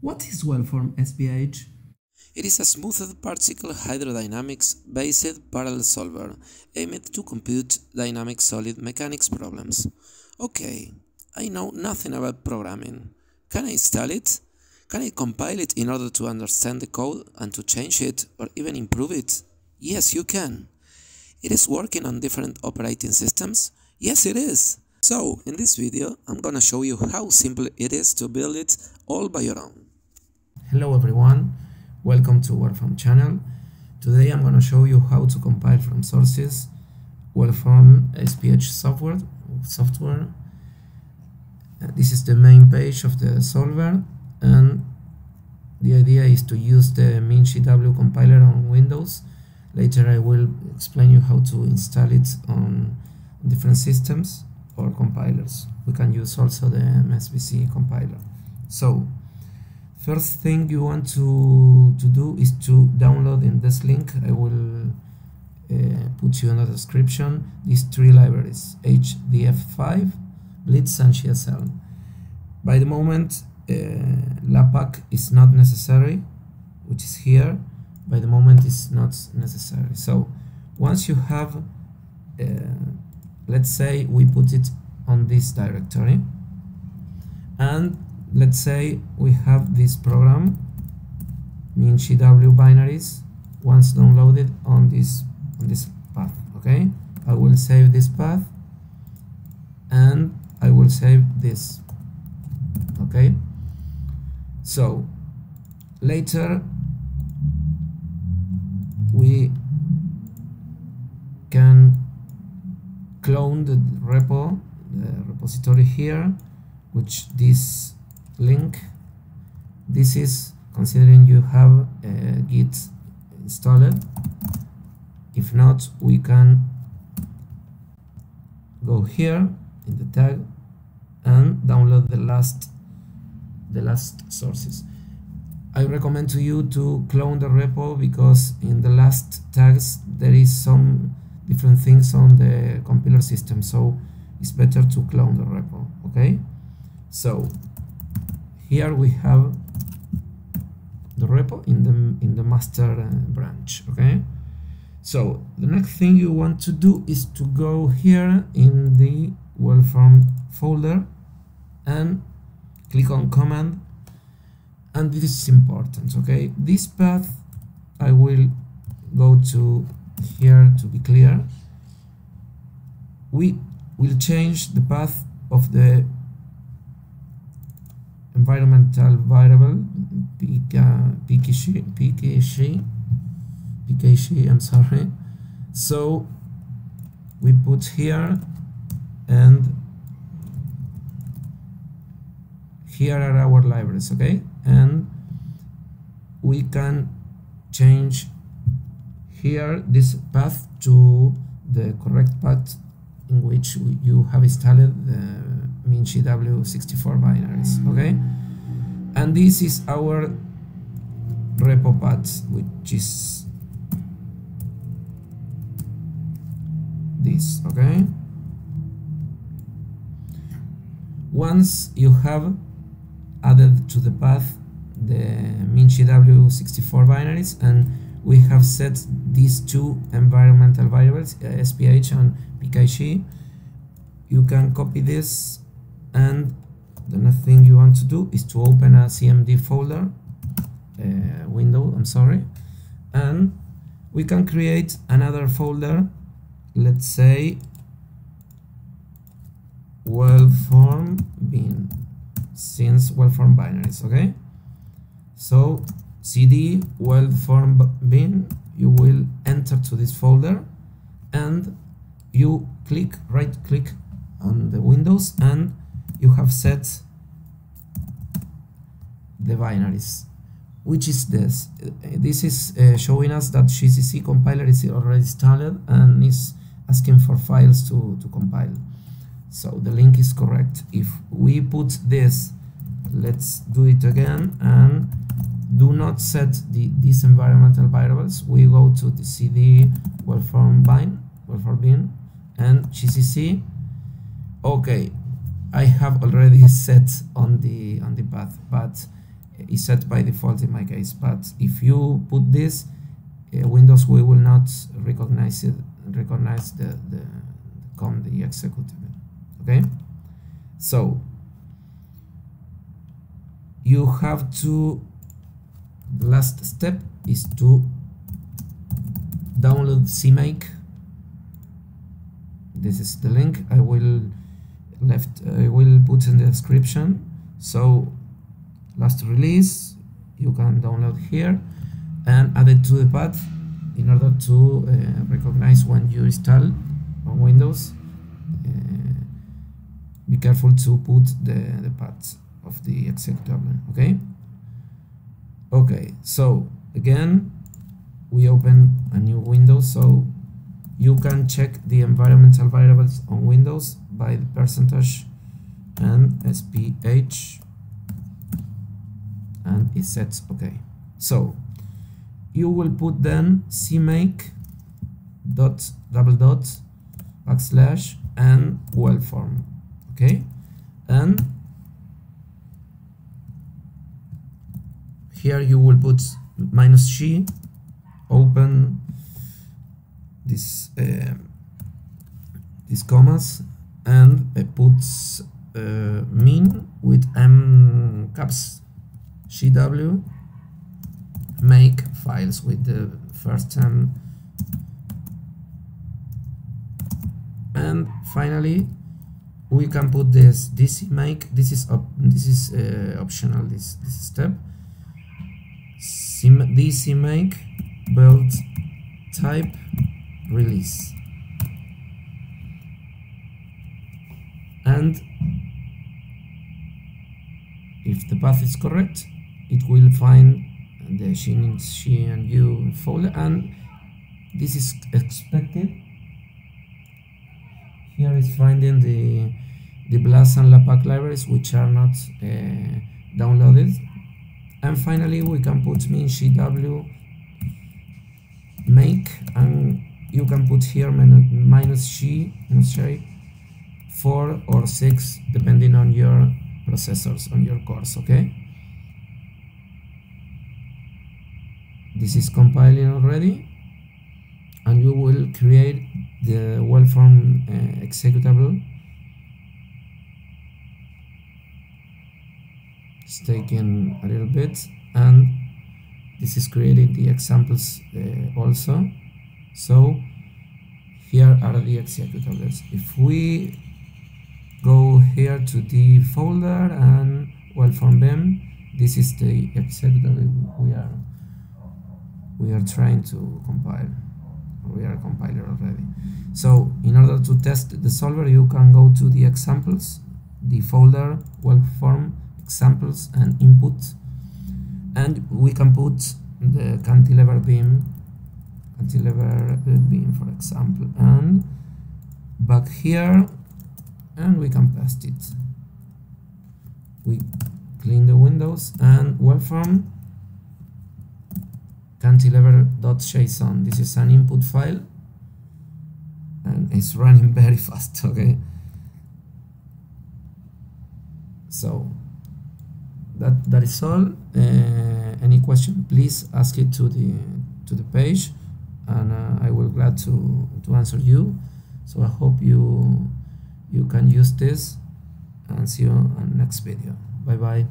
What is Weldform SPH? It is a smoothed particle hydrodynamics-based parallel solver aimed to compute dynamic solid mechanics problems. Okay, I know nothing about programming. Can I install it? Can I compile it in order to understand the code and to change it or even improve it? Yes, you can. It is working on different operating systems? Yes, it is. So, in this video, I'm gonna show you how simple it is to build it all by your own. Hello everyone, welcome to Weldform channel. Today I'm gonna show you how to compile from sources Weldform SPH software. This is the main page of the solver, and the idea is to use the MinGW compiler on Windows. Later I will explain you how to install it on different systems or compilers. We can use also the MSVC compiler. So first thing you want to do is to download in this link. I will put you in the description these three libraries: HDF5, Blitz and GSL. By the moment LAPACK is not necessary, which is here. By the moment it's not necessary. So once you have let's say we put it on this directory, and let's say we have this program MinGW binaries once downloaded on this path. Okay, I will save this path and I will save this. Okay, so later we can clone the repo, the repository here, which this link, this is considering you have Git installed. If not, we can go here in the tag and download the last sources. I recommend to you to clone the repo, because in the last tags there is some different things on the compiler system, so it's better to clone the repo. Okay, so here we have the repo in the master branch. Okay, so the next thing you want to do is to go here in the Weldform folder and click on command, and this is important. Okay, this path I will go to here to be clear. We will change the path of the environmental variable PKG, I'm sorry. So we put here, and here are our libraries. Okay, and we can change here this path to the correct path in which you have installed the MinGW 64 binaries. Okay, and this is our repo path, which is this. Okay, once you have added to the path the MinGW 64 binaries, and we have set these two environmental variables, SPH and PKG, you can copy this, and the next thing you want to do is to open a CMD folder window, I'm sorry, and we can create another folder. Let's say Weldform bin, since Weldform binaries. Okay, so cd Weldform bin, you will enter to this folder, and you right click on the Windows, and you have set the binaries, which is this. This is showing us that GCC compiler is already installed and is asking for files to compile. So the link is correct. If we put this, let's do it again, and do not set these environmental variables. We go to the cd Weldform bin and GCC. Okay, I have already set on the path, but is set by default in my case, but if you put this, Windows will not recognize the executable. Okay, so you have to, the last step is to download CMAKE. This is the link I will put in the description. So last release you can download here and add it to the path in order to recognize when you install on Windows. Be careful to put the path of the executable. Okay, so again we open a new window, so you can check the environmental variables on Windows by the percentage and SPH, and it sets okay. So you will put then CMAKE dot / and Weldform. Okay, and here you will put -G, open these commas, and puts min with M caps GW, make files with the first term, and finally we can put this CMAKE. This is optional, this step. CMAKE build type release, and if the path is correct, it will find the GNU folder, and this is expected. Here is finding the BLAS and LAPACK libraries, which are not downloaded. And finally we can put MinGW make, and you can put here -G 4 or 6 depending on your processors, on your cores. Okay, this is compiling already, and you will create the Weldform executable. It's taking a little bit, and this is creating the examples also. So here are the executables. If we go here to the folder and Weldform BIM, this is the executable we are trying to compile. We are compiler already. So in order to test the solver, you can go to the examples, the folder, Weldform examples and input, and we can put the cantilever beam for example, and back here, and we can paste it. We clean the windows and Weldform cantilever.json. This is an input file and it's running very fast. Okay, so that is all. Any question, please ask it to the page, and I will glad to answer you. So I hope you can use this, and see you on next video. Bye bye.